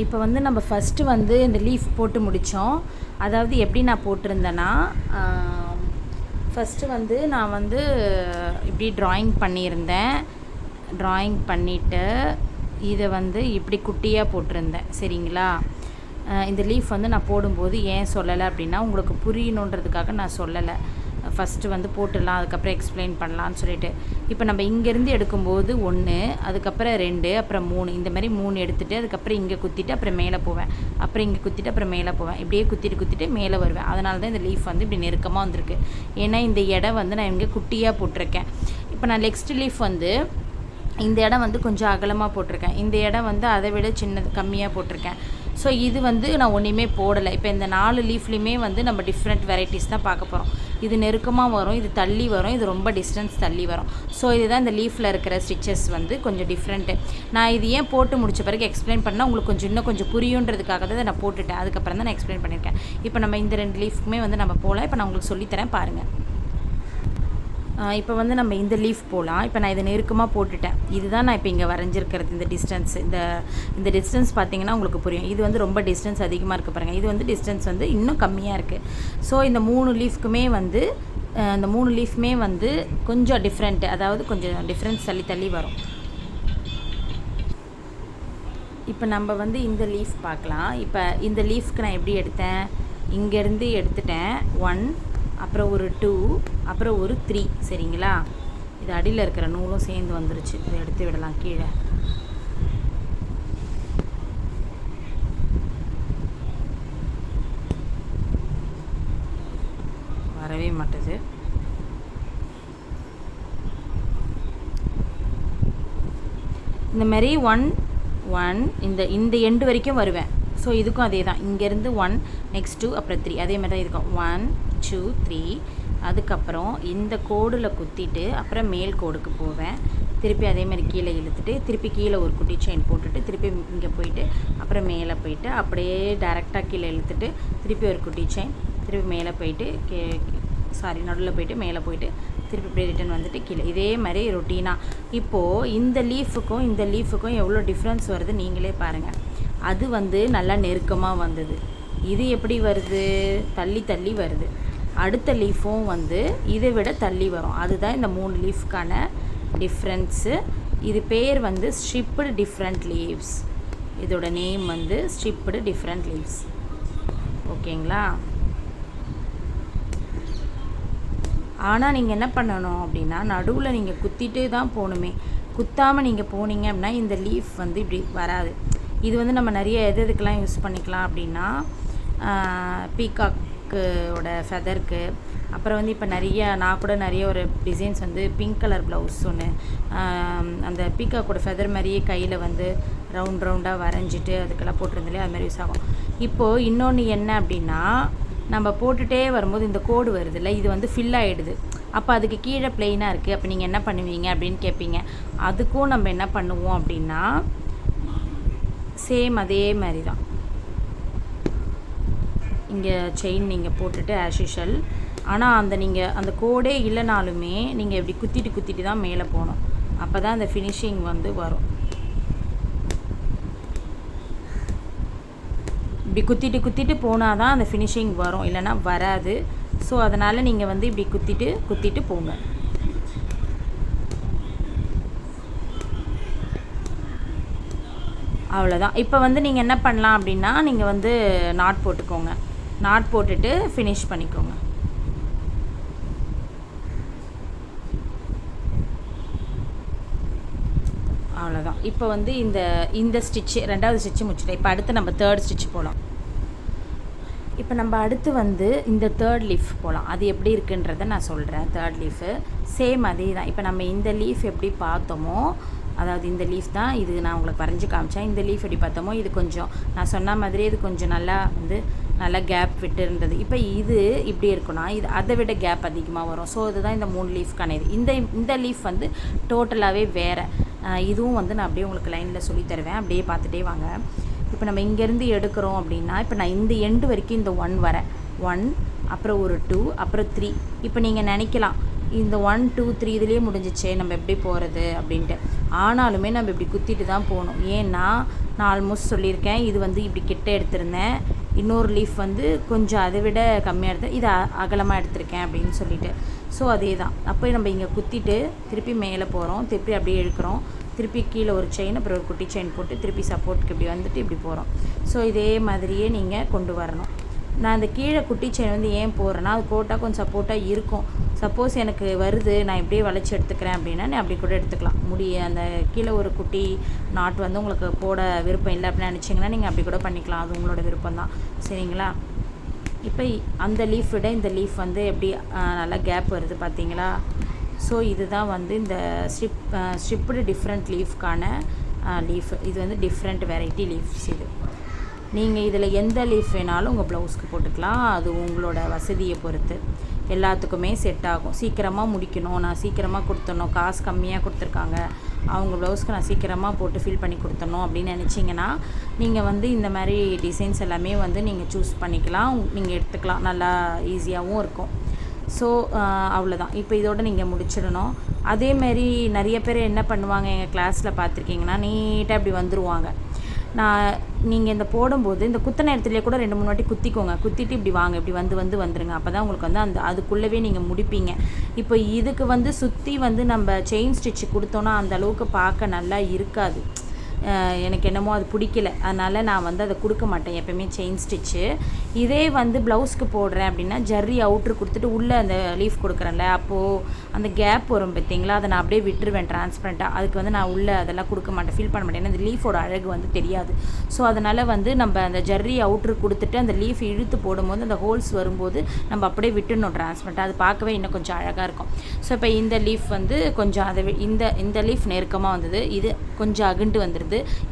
இப்போ வந்து நம்ம ஃபஸ்ட்டு வந்து இந்த லீஃப் போட்டு முடித்தோம். அதாவது எப்படி நான் போட்டிருந்தேன்னா, ஃபஸ்ட்டு வந்து நான் வந்து இப்படி ட்ராயிங் பண்ணியிருந்தேன். ட்ராயிங் பண்ணிவிட்டு இதை வந்து இப்படி குட்டியாக போட்டிருந்தேன். சரிங்களா? இந்த லீஃப் வந்து நான் போடும்போது ஏன் சொல்லலை அப்படின்னா, உங்களுக்கு புரியணுன்றதுக்காக நான் சொல்லலை. ஃபஸ்ட்டு வந்து போட்டுடலாம், அதுக்கப்புறம் எக்ஸ்பிளைன் பண்ணலான்னு சொல்லிட்டு. இப்போ நம்ம இங்கேருந்து எடுக்கும்போது 1, அதுக்கப்புறம் 2, அப்புறம் 3, இந்த மாதிரி 3 எடுத்துகிட்டு அதுக்கப்புறம் இங்கே குத்திட்டு அப்புறம் மேலே போவேன், அப்புறம் இங்கே குத்திட்டு அப்புறம் மேலே போவேன், இப்படியே குத்திட்டு மேலே வருவேன். அதனால தான் இந்த லீஃப் வந்து இப்படி நெருக்கமாக வந்திருக்கு. ஏன்னா இந்த இடம் வந்து நான் இங்கே குட்டியாக போட்டிருக்கேன். இப்போ நான் நெக்ஸ்ட் லீஃப் வந்து இந்த இடம் வந்து கொஞ்சம் அகலமாக போட்டிருக்கேன், இந்த இடம் வந்து அதை விட சின்னது கம்மியாக போட்டிருக்கேன். ஸோ இது வந்து நான் ஒன்றுமே போடலை. இப்போ இந்த 4 லீஃப்லேயுமே வந்து நம்ம டிஃப்ரெண்ட் வெரைட்டிஸ் தான் பார்க்க போகிறோம். இது நெருக்கமாக வரும், இது தள்ளி வரும், இது ரொம்ப டிஸ்டன்ஸ் தள்ளி வரும். ஸோ இதுதான் இந்த லீஃபில் இருக்கிற ஸ்டிச்சஸ் வந்து கொஞ்சம் டிஃப்ரெண்ட்டு. நான் இது ஏன் போட்டு முடித்த பிறகு எக்ஸ்பிளைன் பண்ணால் உங்களுக்கு இன்னும் கொஞ்சம் புரியுன்றதுக்காக தான் நான் போட்டுட்டேன். அதுக்கப்புறம் தான் நான் எக்ஸ்பிளைன் பண்ணியிருக்கேன். இப்போ நம்ம இந்த 2 லீஃப்க்குமே வந்து நம்ம போகலாம். இப்போ நான் உங்களுக்கு சொல்லித்தரேன் பாருங்கள். இப்போ வந்து நம்ம இந்த லீஃப் போகலாம். இப்போ நான் இதை நெருக்கமாக போட்டுட்டேன். இதுதான் நான் இப்போ இங்கே வரைஞ்சிருக்கிறது. இந்த டிஸ்டன்ஸ் இந்த டிஸ்டன்ஸ் பார்த்திங்கன்னா உங்களுக்கு புரியும். இது வந்து ரொம்ப டிஸ்டன்ஸ் அதிகமாக இருக்குது பாருங்கள். இது வந்து டிஸ்டன்ஸ் வந்து இன்னும் கம்மியாக இருக்குது. ஸோ இந்த 3 லீஃப்க்குமே வந்து இந்த 3 லீஃப்மே வந்து கொஞ்சம் டிஃப்ரெண்ட்டு, அதாவது கொஞ்சம் டிஃப்ரென்ஸ் தள்ளி வரும். இப்போ நம்ம வந்து இந்த லீஃப் பார்க்கலாம். இப்போ இந்த லீஃப்க்கு நான் எப்படி எடுத்தேன், இங்கேருந்து எடுத்துட்டேன் 1, அப்புறம் ஒரு 2, அப்புறம் ஒரு 3. சரிங்களா? இது அடியில் இருக்கிற நூலும் சேர்ந்து வந்துருச்சு. இதை எடுத்து விடலாம் கீழே. வரவே மாட்டுது. இந்த மாதிரி 1 இந்த எண்டு வரைக்கும் வருவேன். ஸோ இதுக்கும் அதே தான். இங்கேருந்து 1, நெக்ஸ்ட் 2, அப்புறம் 3. அதே மாதிரி தான் இருக்கும். 1 2 3. அதுக்கப்புறம் இந்த கோடில் குத்திட்டு அப்புறம் மேல் கோடுக்கு போவேன். திருப்பி அதே மாதிரி கீழே இழுத்துட்டு திருப்பி கீழே ஒரு குட்டி செயின் போட்டுட்டு திருப்பி இங்கே போயிட்டு அப்புறம் மேலே போயிட்டு அப்படியே டேரெக்டாக கீழே இழுத்துட்டு திருப்பி ஒரு குட்டி செயின், திருப்பி மேலே போயிட்டு நடுவில் போயிட்டு மேலே போயிட்டு திருப்பி இப்படி ரிட்டன் வந்துட்டு கீழே. இதே மாதிரி ரொட்டீனாக. இப்போது இந்த லீஃபுக்கும் எவ்வளோ டிஃப்ரென்ஸ் வருது நீங்களே பாருங்கள். அது வந்து நல்லா நெருக்கமாக வந்தது. இது எப்படி வருது, தள்ளி வருது. அடுத்த லீஃபும் வந்து இதை விட தள்ளி வரும். அதுதான் இந்த 3 லீஃப்க்கான டிஃப்ரென்ஸு. இது பேர் வந்து ஸ்ட்ரிப்டு டிஃப்ரெண்ட் லீவ்ஸ். இதோட நேம் வந்து ஸ்ட்ரிப்டு டிஃப்ரெண்ட் லீவ்ஸ். ஓகேங்களா? ஆனால் நீங்கள் என்ன பண்ணணும் அப்படின்னா, நடுவில் நீங்கள் குத்திட்டு தான் போகணுமே. குத்தாமல் நீங்கள் போனீங்க அப்படின்னா இந்த லீஃப் வந்து இப்படி வராது. இது வந்து நம்ம நிறைய எதுக்கெலாம் யூஸ் பண்ணிக்கலாம் அப்படின்னா, பீகாக்கோட ஃபெதருக்கு, அப்புறம் வந்து இப்போ நான் கூட நிறைய ஒரு டிசைன்ஸ் வந்து பிங்க் கலர் ப்ளவுஸ் ஒன்று அந்த பீகாக்கோட ஃபெதர் மாதிரியே கையில் வந்து ரவுண்டாக வரைஞ்சிட்டு அதுக்கெல்லாம் போட்டிருந்தாலே அது மாதிரி யூஸ் ஆகும். இப்போது இன்னொன்று என்ன அப்படின்னா, நம்ம போட்டுகிட்டே வரும்போது இந்த கோடு வருதுல்ல, இது வந்து ஃபில் ஆகிடுது. அப்போ அதுக்கு கீழே ப்ளெயினாக இருக்குது. அப்போ நீங்கள் என்ன பண்ணுவீங்க அப்படின்னு கேட்பீங்க. அதுக்கும் நம்ம என்ன பண்ணுவோம் அப்படின்னா, சேம் அதே மாதிரி தான். இங்கே செயின் நீங்கள் போட்டுட்டு ஆஸ் யூஷுவல். ஆனால் நீங்கள் அந்த கோடே இல்லைனாலுமே நீங்கள் இப்படி குத்திட்டு தான் மேலே போகணும். அப்போ தான் அந்த ஃபினிஷிங் வந்து வரும். இப்படி குத்திட்டு போனால் தான் அந்த ஃபினிஷிங் வரும், இல்லைன்னா வராது. ஸோ அதனால் நீங்கள் வந்து இப்படி குத்திட்டு போங்க. அவ்வளோதான். இப்போ வந்து நீங்கள் என்ன பண்ணலாம் அப்படின்னா, நீங்கள் வந்து நாட் போட்டுக்கோங்க. நாட் போட்டுட்டு ஃபினிஷ் பண்ணிக்கோங்க. அவ்வளோதான். இப்போ வந்து இந்த ஸ்டிச்சு 2வது ஸ்டிச்சு முடிச்சிட்டேன். இப்போ அடுத்து நம்ம 3rd ஸ்டிச் போகலாம். இப்போ நம்ம அடுத்து வந்து இந்த 3rd லீஃப் போகலாம். அது எப்படி இருக்குன்றதை நான் சொல்கிறேன். 3rd லீஃபு சேம் அதே தான். இப்போ நம்ம இந்த லீஃப் எப்படி பார்த்தோமோ, அதாவது இந்த லீஃப் தான் இது நான் உங்களுக்கு வரைஞ்சி காமிச்சேன். இந்த லீஃப் எப்படி பார்த்தோமோ இது கொஞ்சம் நான் சொன்ன மாதிரியே இது கொஞ்சம் நல்லா கேப் விட்டு இருந்தது. இப்போ இது இப்படி இருக்குன்னா இது அதை விட கேப் அதிகமாக வரும். ஸோ இதுதான் இந்த 3 லீஃப்க்கான இது. இந்த லீஃப் வந்து டோட்டலாகவே வேறு. இதுவும் வந்து நான் அப்படியே உங்களுக்கு லைனில் சொல்லி தருவேன். அப்படியே பார்த்துட்டே வாங்க. இப்போ நம்ம இங்கேருந்து எடுக்கிறோம் அப்படின்னா, இப்போ நான் இந்த எண்டு வரைக்கும் இந்த 1 வரேன். 1, அப்புறம் ஒரு 2, அப்புறம் 3. இப்போ நீங்கள் நினைக்கலாம், இந்த 1 2 3 இதுலேயே முடிஞ்சிச்சே, நம்ம எப்படி போகிறது அப்படின்ட்டு. ஆனாலுமே நம்ம இப்படி குத்திட்டு தான் போகணும். ஏன்னா நான் ஆல்மோஸ்ட் சொல்லியிருக்கேன். இது வந்து இப்படி கிட்ட எடுத்திருந்தேன், இன்னொரு லீஃப் வந்து கொஞ்சம் அதை விட கம்மியாக எடுத்தேன், இது அகலமாக எடுத்திருக்கேன் அப்படின்னு சொல்லிட்டு. ஸோ அதே தான். அப்போ நம்ம இங்கே குத்திட்டு திருப்பி மேலே போகிறோம், திருப்பி அப்படியே இழுக்கிறோம், திருப்பி கீழே ஒரு செயின், அப்புறம் ஒரு குட்டி செயின் போட்டு திருப்பி சப்போர்ட்டுக்கு இப்படி வந்துட்டு இப்படி போகிறோம். ஸோ இதே மாதிரியே நீங்கள் கொண்டு வரணும். நான் இந்த கீழே குட்டி செயின் வந்து ஏன் போடுறேன்னா, அது போட்டால் கொஞ்சம் சப்போர்ட்டாக இருக்கும். சப்போஸ் எனக்கு வருது, நான் இப்படியே வளைச்சி எடுத்துக்கிறேன் அப்படின்னா நீ அப்படி கூட எடுத்துக்கலாம். அந்த கீழே ஒரு குட்டி நாட் வந்து உங்களுக்கு போட விருப்பம் இல்லை அப்படின்னு நினச்சிங்கன்னா நீங்கள் அப்படி கூட பண்ணிக்கலாம். அது உங்களோட விருப்பம் தான். சரிங்களா? இப்போ அந்த லீஃப் விட இந்த லீஃப் வந்து எப்படி நல்லா கேப் வருது பார்த்தீங்களா? ஸோ இதுதான் வந்து இந்த ஸ்ட்ரிப்டு டிஃப்ரெண்ட் லீஃப்க்கான லீஃப். இது வந்து டிஃப்ரெண்ட் வெரைட்டி லீஃப்ஸ். இது நீங்கள் இதில் எந்த லீஃப் வேணாலும் உங்கள் ப்ளவுஸ்க்கு போட்டுக்கலாம். அது உங்களோட வசதியை பொறுத்து எல்லாத்துக்குமே செட் ஆகும். சீக்கிரமாக முடிக்கணும், நான் சீக்கிரமாக கொடுத்துடணும், காசு கம்மியாக கொடுத்துருக்காங்க, அவங்க ப்ளவுஸ்க்கு நான் சீக்கிரமாக போட்டு ஃபில் பண்ணி கொடுத்துடணும் அப்படின்னு நினச்சிங்கன்னா நீங்கள் வந்து இந்த மாதிரி டிசைன்ஸ் எல்லாமே வந்து நீங்கள் சூஸ் பண்ணிக்கலாம், நீங்கள் எடுத்துக்கலாம். நல்லா ஈஸியாகவும் இருக்கும். ஸோ அவ்வளோதான். இப்போ இதோடு நீங்கள் முடிச்சிடணும். அதேமாரி நிறைய பேர் என்ன பண்ணுவாங்க, எங்கள் கிளாஸில் பார்த்துருக்கீங்கன்னா நீட்டாக இப்படி வந்துடுவாங்க. நீங்கள் இந்த போடும்போது இந்த குத்தின இடத்துலையே கூட 2-3 வாட்டி குத்திக்கோங்க. குத்திட்டு இப்படி வாங்க, இப்படி வந்துருங்க. அப்போ தான் உங்களுக்கு வந்து அதுக்குள்ளவே நீங்கள் முடிப்பீங்க. இப்போ இதுக்கு வந்து சுற்றி வந்து நம்ம செயின் ஸ்டிச்சு கொடுத்தோன்னா அந்த அளவுக்கு பார்க்க நல்லா இருக்காது. எனக்கு என்னமோ அது பிடிக்கல, அதனால் நான் வந்து அதை கொடுக்க மாட்டேன் எப்போயுமே செயின் ஸ்டிச்சு. இதே வந்து ப்ளவுஸ்க்கு போடுறேன் அப்படின்னா ஜர்ரி அவுட்ரு கொடுத்துட்டு உள்ளே அந்த லீஃப் கொடுக்குறேன்ல, அப்போது அந்த கேப் வரும் பார்த்தீங்களா, அதை நான் அப்படியே விட்டுருவேன் டிரான்ஸ்பரண்ட்டாக. அதுக்கு வந்து நான் உள்ளே அதெல்லாம் கொடுக்க மாட்டேன், ஃபீல் பண்ண மாட்டேன். ஏன்னா அந்த லீஃபோட அழகு வந்து தெரியாது. ஸோ அதனால் வந்து நம்ம அந்த ஜர்ரி அவுட்ரு கொடுத்துட்டு அந்த லீஃப் இழுத்து போடும்போது அந்த ஹோல்ஸ் வரும்போது நம்ம அப்படியே விட்டுடணும் டிரான்ஸ்பரண்ட்டாக. அது பார்க்கவே இன்னும் கொஞ்சம் அழகாக இருக்கும். ஸோ இப்போ இந்த லீஃப் வந்து கொஞ்சம் அதை இந்த லீஃப் நெருக்கமாக வந்தது, இது கொஞ்சம் அகுண்டு வந்துடுது,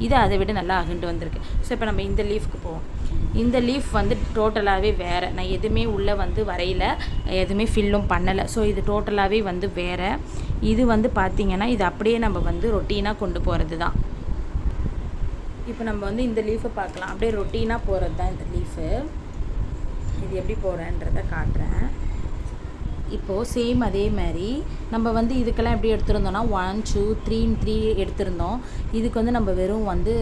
இது அதை விட நல்லா அகுண்டு வந்திருக்கு. ஸோ இப்போ நம்ம இந்த லீஃப்க்கு போவோம். இந்த லீஃப் வந்து டோட்டலாகவே வேறு. நான் எதுவுமே உள்ளே வந்து வரையில, எதுவுமே ஃபில்லும் பண்ணலை. ஸோ இது டோட்டலாகவே வந்து வேறு. இது வந்து பார்த்திங்கன்னா இது அப்படியே நம்ம வந்து ரொட்டீனாக கொண்டு போகிறது தான். இப்போ நம்ம வந்து இந்த லீஃபை பார்க்கலாம். அப்படியே ரொட்டீனாக போகிறது தான் இந்த லீஃபு. இது எப்படி போகிறேன்றதை காட்டுறேன். இப்போது சேம் அதே மாதிரி நம்ம வந்து இதுக்கெல்லாம் எப்படி எடுத்திருந்தோம்னா 1 2 3 எடுத்திருந்தோம். இதுக்கு வந்து நம்ம வெறும் வந்து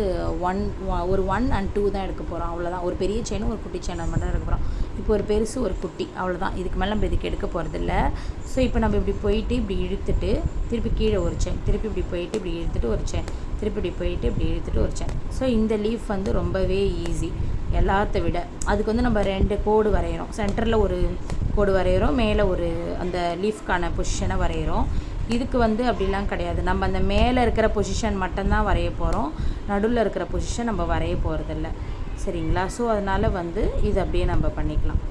1 and 2 தான் எடுக்க போகிறோம். அவ்வளோதான். ஒரு பெரிய செயினும் ஒரு குட்டி செயின் மட்டும் எடுக்க போகிறோம். இப்போ ஒரு பெருசு ஒரு குட்டி, அவ்வளோதான். இதுக்கு மேலே நம்ம இதுக்கு எடுக்க போகிறதில்ல. ஸோ இப்போ நம்ம இப்படி போயிட்டு இப்படி இழுத்துட்டு திருப்பி கீழே ஒரு செயின், திருப்பி இப்படி போயிட்டு இப்படி இழுத்துட்டு ஒரு செயின், திருப்பி இப்படி போயிட்டு இப்படி இழுத்துட்டு ஒரு செயின். ஸோ இந்த லீஃப் வந்து ரொம்பவே ஈஸி எல்லாத்த விட. அதுக்கு வந்து நம்ம 2 கோடு வரைகிறோம். சென்டரில் ஒரு கோடு வரைகிறோம், மேலே ஒரு அந்த லீஃப்க்கான பொசிஷனை வரைகிறோம். இதுக்கு வந்து அப்படிலாம் கிடையாது. நம்ம அந்த மேலே இருக்கிற பொசிஷன் மட்டும்தான் வரைய போகிறோம், நடுவில் இருக்கிற பொசிஷன் நம்ம வரைய போகிறதில்ல. சரிங்களா? ஸோ அதனால் வந்து இது அப்படியே நம்ம பண்ணிக்கலாம்.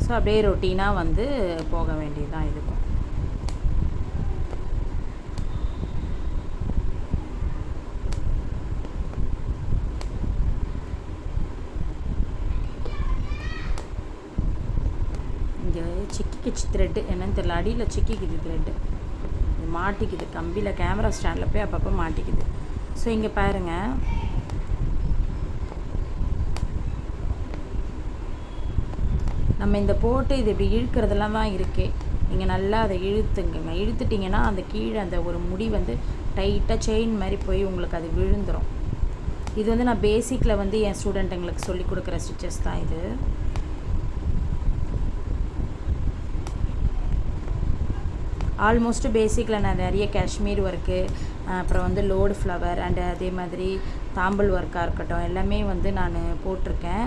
ஸோ அப்படியே ரொட்டீனாக வந்து போக வேண்டியதுதான் இதுக்கும். இங்கே சிக்கிக்குச்சு த்ரெட்டு, என்னன்னு தெரியல, அடியில் சிக்கிக்குது த்ரெட்டு, மாட்டிக்குது கம்பியில், கேமரா ஸ்டாண்டில் போய் அப்பப்போ மாட்டிக்குது. ஸோ இங்கே பாருங்கள், நம்ம இந்த போட்டு இது இப்படி இழுக்கிறதெல்லாம் தான் இருக்கே. நீங்கள் நல்லா அதை இழுத்துட்டிங்கன்னா அந்த கீழே அந்த ஒரு முடி வந்து டைட்டாக செயின் மாதிரி போய் உங்களுக்கு அது விழுந்துடும். இது வந்து நான் பேசிக்கில் வந்து என் ஸ்டூடெண்ட்டுங்களுக்கு சொல்லி கொடுக்குற ஸ்டிச்சஸ் தான் இது. ஆல்மோஸ்ட்டு பேசிக்கில் நான் நிறைய காஷ்மீர் ஒர்க்கு, அப்புறம் வந்து லோடு ஃப்ளவர் அண்டு அதே மாதிரி தாம்பல் ஒர்க்காக இருக்கட்டும் எல்லாமே வந்து நான் போட்டிருக்கேன்.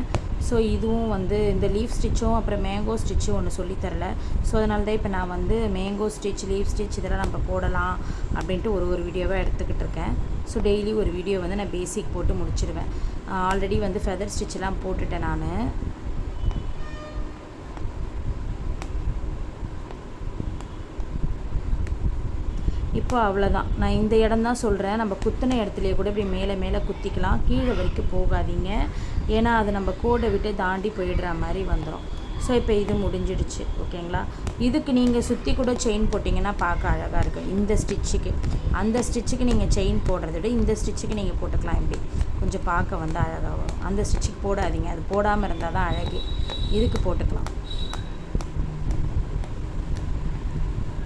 ஸோ இதுவும் வந்து இந்த லீஃப் ஸ்டிச்சும் அப்புறம் மேங்கோ ஸ்டிச்சும் ஒன்று சொல்லித்தரல. ஸோ அதனால தான் இப்போ நான் வந்து மேங்கோ ஸ்டிச், லீஃப் ஸ்டிச் இதெல்லாம் நம்ம போடலாம் அப்படின்ட்டு ஒரு வீடியோவாக எடுத்துக்கிட்டு இருக்கேன். ஸோ டெய்லி ஒரு வீடியோ வந்து நான் பேசிக் போட்டு முடிச்சிடுவேன். ஆல்ரெடி வந்து ஃபெதர் ஸ்டிச்செலாம் போட்டுட்டேன் நான். இப்போ அவ்வளோதான். நான் இந்த இடம் தான் சொல்கிறேன், நம்ம குத்தின இடத்துலையே கூட இப்படி மேலே குத்திக்கலாம், கீழே வரைக்கும் போகாதீங்க. ஏன்னா அது நம்ம கோடை விட்டு தாண்டி போயிடுற மாதிரி வந்துடும். ஸோ இப்போ இது முடிஞ்சிடுச்சு. ஓகேங்களா? இதுக்கு நீங்கள் சுற்றி கூட செயின் போட்டிங்கன்னா பார்க்க அழகாக இருக்கும். இந்த ஸ்டிச்சுக்கு அந்த ஸ்டிச்சுக்கு நீங்கள் செயின் போடுறத விட இந்த ஸ்டிச்சுக்கு நீங்கள் போட்டுக்கலாம். இப்படி கொஞ்சம் பார்க்க வந்து அழகாக வரும். அந்த ஸ்டிச்சுக்கு போடாதீங்க, அது போடாமல் இருந்தால் தான் அழகு. இதுக்கு போட்டுக்கலாம்.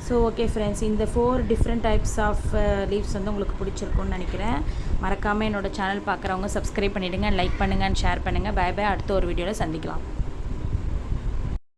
ஸோ ஸோ ஓகே ஃப்ரெண்ட்ஸ், இந்த 4 டிஃப்ரெண்ட் டைப்ஸ் ஆஃப் லீவ்ஸ் வந்து உங்களுக்கு பிடிச்சிருக்கும்னு நினைக்கிறேன். மறக்காமல் என்னோடய சேனல் பார்க்குறவங்க சப்ஸ்கிரைப் பண்ணிவிடுங்க, லைக் பண்ணுங்கள் அண்ட் ஷேர் பண்ணுங்கள். Bye bye. அடுத்த ஒரு வீடியோவில் சந்திக்கலாம்.